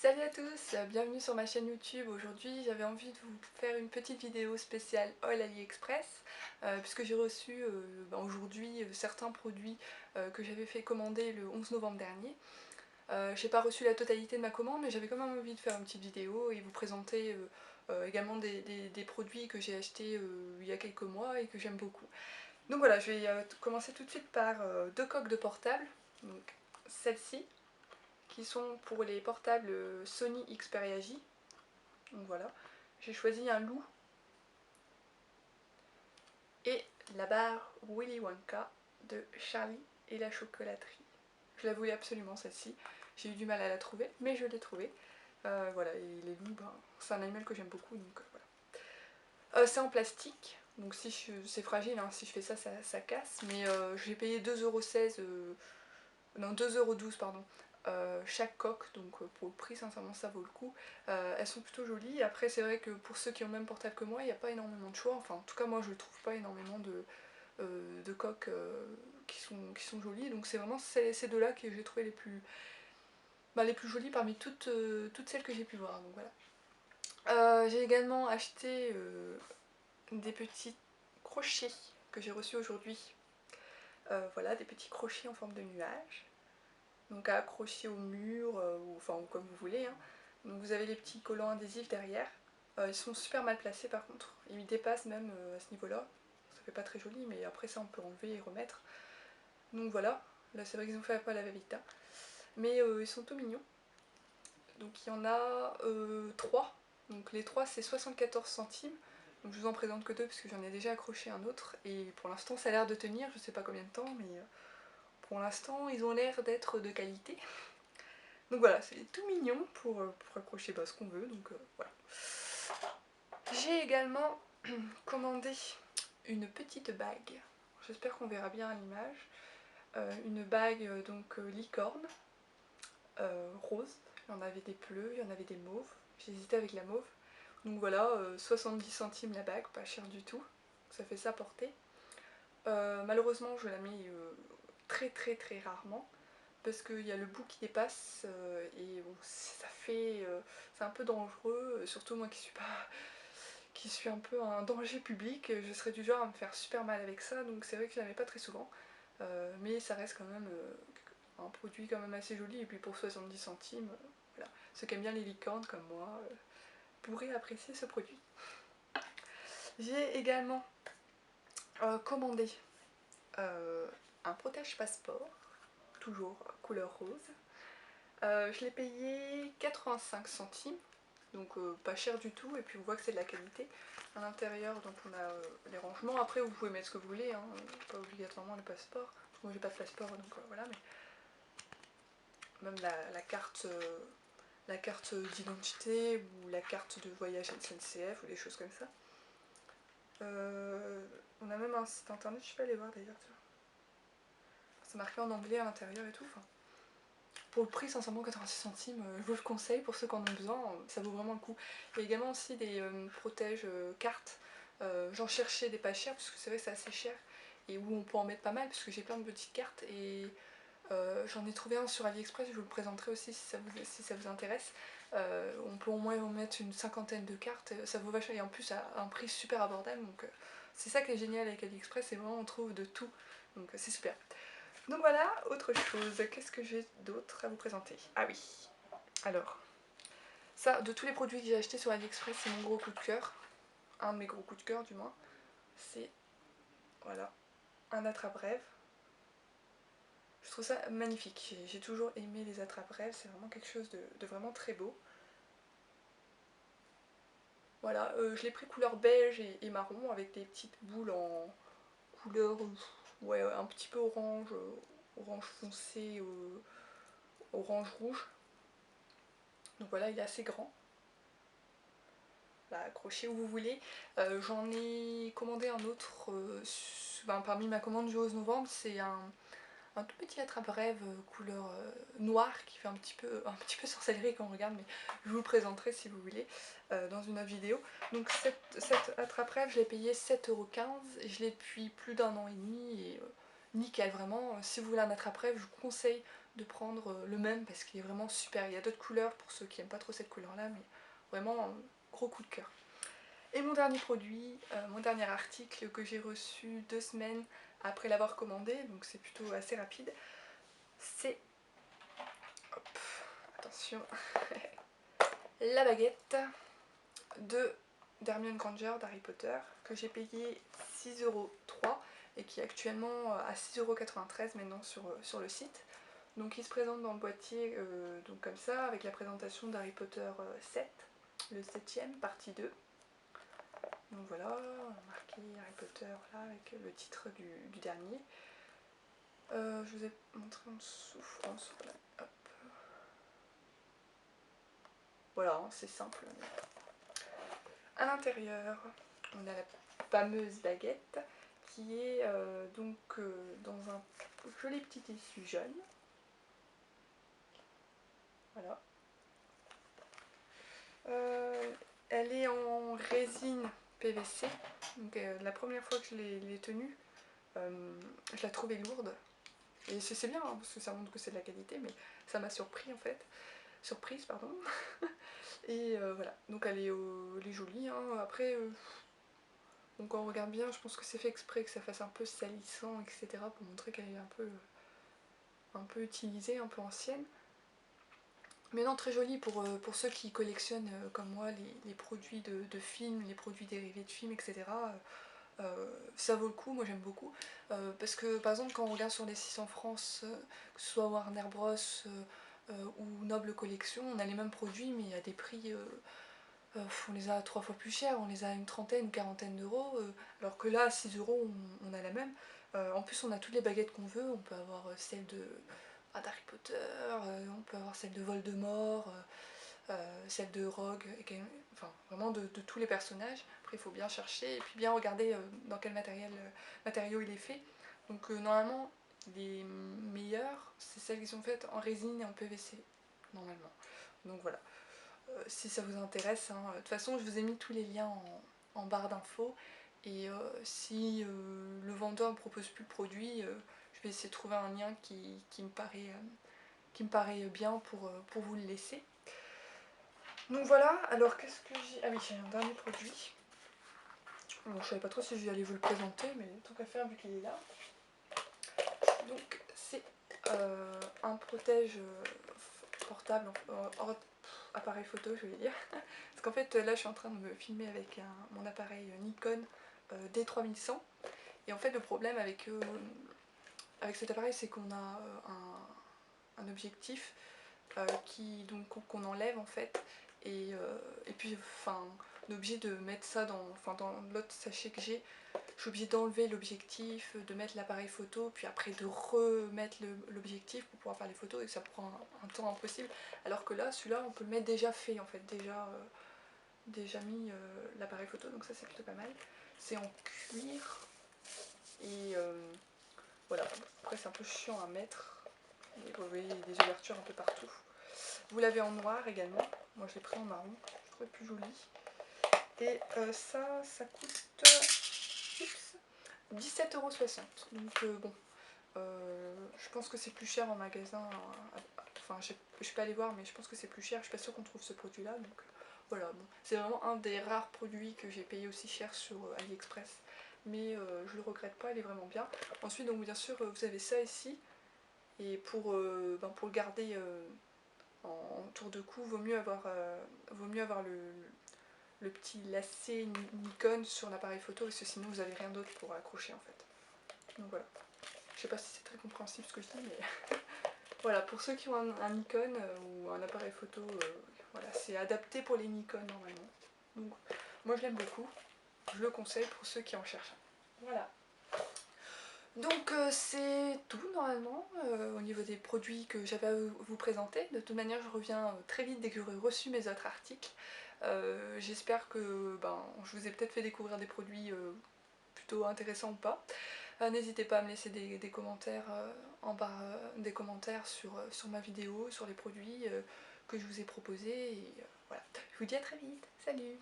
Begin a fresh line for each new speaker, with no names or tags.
Salut à tous, bienvenue sur ma chaîne YouTube. Aujourd'hui j'avais envie de vous faire une petite vidéo spéciale haul AliExpress puisque j'ai reçu aujourd'hui certains produits que j'avais fait commander le 11 novembre dernier. J'ai pas reçu la totalité de ma commande mais j'avais quand même envie de faire une petite vidéo et vous présenter également des produits que j'ai achetés il y a quelques mois et que j'aime beaucoup. Donc voilà, je vais commencer tout de suite par deux coques de portable. Donc celle-ci, qui sont pour les portables Sony Xperia J. Donc voilà, j'ai choisi un loup et la barre Willy Wonka de Charlie et la chocolaterie. Je la voulais absolument celle-ci, j'ai eu du mal à la trouver, mais je l'ai trouvée. Voilà, et les loups, c'est un animal que j'aime beaucoup, donc voilà. C'est en plastique, donc si c'est fragile, hein, si je fais ça, ça casse, mais j'ai payé 2,16 €, non 2,12 € pardon, chaque coque, donc pour le prix sincèrement ça vaut le coup. Elles sont plutôt jolies, après c'est vrai que pour ceux qui ont le même portable que moi il n'y a pas énormément de choix, enfin en tout cas moi je ne trouve pas énormément de coques qui sont jolies, donc c'est vraiment ces deux là que j'ai trouvé les plus jolies parmi toutes celles que j'ai pu voir, donc voilà. J'ai également acheté des petits crochets que j'ai reçus aujourd'hui. Voilà, des petits crochets en forme de nuage, donc à accrocher au mur, ou comme vous voulez, hein. Donc vous avez les petits collants adhésifs derrière. Ils sont super mal placés par contre, ils dépassent même à ce niveau-là. Ça fait pas très joli, mais après ça on peut enlever et remettre. Donc voilà, là c'est vrai qu'ils ont fait appel à la Vita. Mais ils sont tout mignons. Donc il y en a 3. Donc les 3 c'est 74 centimes. Donc je vous en présente que 2 parce que j'en ai déjà accroché un autre. Et pour l'instant ça a l'air de tenir, je sais pas combien de temps, mais pour l'instant ils ont l'air d'être de qualité. Donc voilà, c'est tout mignon pour accrocher ce qu'on veut, donc voilà. J'ai également commandé une petite bague, j'espère qu'on verra bien à l'image, une bague licorne, rose, il y en avait des bleus, il y en avait des mauves, j'ai hésité avec la mauve, donc voilà, 70 centimes la bague, pas cher du tout, ça fait ça porter. Malheureusement je la mets très rarement, parce qu'il y a le bout qui dépasse et bon, ça fait c'est un peu dangereux, surtout moi qui suis un peu un danger public, je serais du genre à me faire super mal avec ça, donc c'est vrai que je la mets pas très souvent, mais ça reste quand même un produit quand même assez joli, et puis pour 70 centimes, voilà, ceux qui aiment bien les licornes comme moi pourraient apprécier ce produit. J'ai également commandé un protège passeport, toujours couleur rose. Je l'ai payé 85 centimes, donc pas cher du tout, et puis on voit que c'est de la qualité. À l'intérieur, donc on a les rangements, après vous pouvez mettre ce que vous voulez, hein, pas obligatoirement le passeport. Moi j'ai pas de passeport, donc voilà, mais même la carte d'identité ou la carte de voyage SNCF ou des choses comme ça. On a même un site internet, je peux aller voir d'ailleurs, c'est marqué en anglais à l'intérieur et tout. Enfin, pour le prix, sincèrement, 86 centimes, je vous le conseille pour ceux qui en ont besoin, ça vaut vraiment le coup. Il y a également aussi des protèges cartes, j'en cherchais des pas chers parce que c'est vrai que c'est assez cher et où on peut en mettre pas mal parce que j'ai plein de petites cartes et j'en ai trouvé un sur AliExpress, je vous le présenterai aussi si ça vous intéresse. On peut au moins en mettre une cinquantaine de cartes, ça vaut vachement, et en plus à un prix super abordable, donc c'est ça qui est génial avec AliExpress, c'est vraiment on trouve de tout, donc c'est super. Donc voilà, autre chose, qu'est-ce que j'ai d'autre à vous présenter? Ah oui, alors, ça, de tous les produits que j'ai achetés sur AliExpress, c'est mon gros coup de cœur, un de mes gros coups de cœur du moins, c'est, voilà, un attrape-rêve. Je trouve ça magnifique, j'ai toujours aimé les attrape-rêves, c'est vraiment quelque chose de vraiment très beau. Voilà, je l'ai pris couleur beige et marron avec des petites boules en couleur, ouais, un petit peu orange, orange foncé, orange rouge. Donc voilà, il est assez grand. Là, accrochez où vous voulez. J'en ai commandé un autre parmi ma commande du 11 novembre, c'est un tout petit attrape-rêve couleur noire qui fait un petit peu sorcellerie quand on regarde, mais je vous le présenterai si vous voulez dans une autre vidéo. Donc cette attrape-rêve, je l'ai payé 7,15 €, je l'ai depuis plus d'un an et demi et nickel vraiment. Si vous voulez un attrape-rêve, je vous conseille de prendre le même parce qu'il est vraiment super. Il y a d'autres couleurs pour ceux qui n'aiment pas trop cette couleur là, mais vraiment gros coup de cœur. Et mon dernier produit, mon dernier article que j'ai reçu 2 semaines après l'avoir commandé, donc c'est plutôt assez rapide, c'est, attention, la baguette de d'Hermione Granger d'Harry Potter que j'ai payé 6,03 € et qui est actuellement à 6,93 € maintenant sur le site. Donc il se présente dans le boîtier donc comme ça, avec la présentation d'Harry Potter 7, le 7ème, partie 2. Donc voilà, marqué Harry Potter là avec le titre du dernier. Je vous ai montré en dessous, voilà, hop. Voilà, hein, c'est simple. À l'intérieur, on a la fameuse baguette qui est donc dans un joli petit tissu jaune. Voilà. Elle est en résine PVC. Donc la première fois que je l'ai tenue, je la trouvais lourde. Et c'est bien hein, parce que ça montre que c'est de la qualité, mais ça m'a surpris en fait. Surprise, pardon. Et voilà, donc elle est jolie. Hein. Après, donc quand on regarde bien, je pense que c'est fait exprès que ça fasse un peu salissant, etc. pour montrer qu'elle est un peu utilisée, un peu ancienne. Mais non, très jolie pour ceux qui collectionnent comme moi les produits de films, les produits dérivés de films, etc. Ça vaut le coup, moi j'aime beaucoup. Parce que par exemple quand on regarde sur les sites en France, que ce soit Warner Bros ou Noble Collection, on a les mêmes produits mais à des prix, on les a 3 fois plus chers, on les a à une trentaine, une quarantaine d'euros, alors que là à 6 € on a la même. En plus on a toutes les baguettes qu'on veut, on peut avoir celle d'Harry Potter, on peut avoir celle de Voldemort, celle de Rogue, enfin vraiment de tous les personnages. Après il faut bien chercher et puis bien regarder dans quel matériau il est fait. Donc normalement les meilleures c'est celles qui sont faites en résine et en PVC, normalement. Donc voilà, si ça vous intéresse, hein. De toute façon je vous ai mis tous les liens en barre d'infos. Et si le vendeur ne propose plus le produit, je vais essayer de trouver un lien qui me paraît bien pour vous le laisser. Donc voilà, alors qu'est-ce que j'ai... Ah oui, j'ai un dernier produit. Bon, je savais pas trop si j'allais vous le présenter, mais tant qu'à faire vu qu'il est là. Donc c'est un protège portable, appareil photo je vais dire. Parce qu'en fait là je suis en train de me filmer avec mon appareil Nikon D3100. Et en fait le problème avec cet appareil c'est qu'on a un objectif qu'on enlève en fait et puis enfin on est obligé de mettre ça dans l'autre sachet que j'ai, je suis obligée d'enlever l'objectif, de mettre l'appareil photo, puis après de remettre l'objectif pour pouvoir faire les photos et ça prend un temps impossible, alors que là celui-là on peut le mettre déjà fait en fait, déjà mis l'appareil photo, donc ça c'est plutôt pas mal. C'est en cuir et voilà, après c'est un peu chiant à mettre, vous voyez des ouvertures un peu partout. Vous l'avez en noir également, moi je l'ai pris en marron, je trouvais plus joli. Et ça coûte 17,60 €. Donc bon, je pense que c'est plus cher en magasin. Enfin, je suis pas allée voir, mais je pense que c'est plus cher. Je suis pas sûre qu'on trouve ce produit-là. Donc voilà, bon. C'est vraiment un des rares produits que j'ai payé aussi cher sur AliExpress. Mais je le regrette pas, il est vraiment bien. Ensuite, donc bien sûr, vous avez ça ici. Et pour le garder en tour de cou, vaut mieux avoir le petit lacet Nikon sur l'appareil photo parce que sinon vous n'avez rien d'autre pour accrocher en fait. Donc voilà. Je sais pas si c'est très compréhensible ce que je dis, mais voilà, pour ceux qui ont un Nikon ou un appareil photo, voilà, c'est adapté pour les Nikon normalement. Donc moi je l'aime beaucoup, je le conseille pour ceux qui en cherchent un. Voilà. Donc c'est tout normalement au niveau des produits que j'avais à vous présenter. De toute manière je reviens très vite dès que j'aurai reçu mes autres articles. J'espère que je vous ai peut-être fait découvrir des produits plutôt intéressants ou pas. N'hésitez pas à me laisser des commentaires en barre des commentaires sur ma vidéo, sur les produits que je vous ai proposés. Et voilà. Je vous dis à très vite. Salut!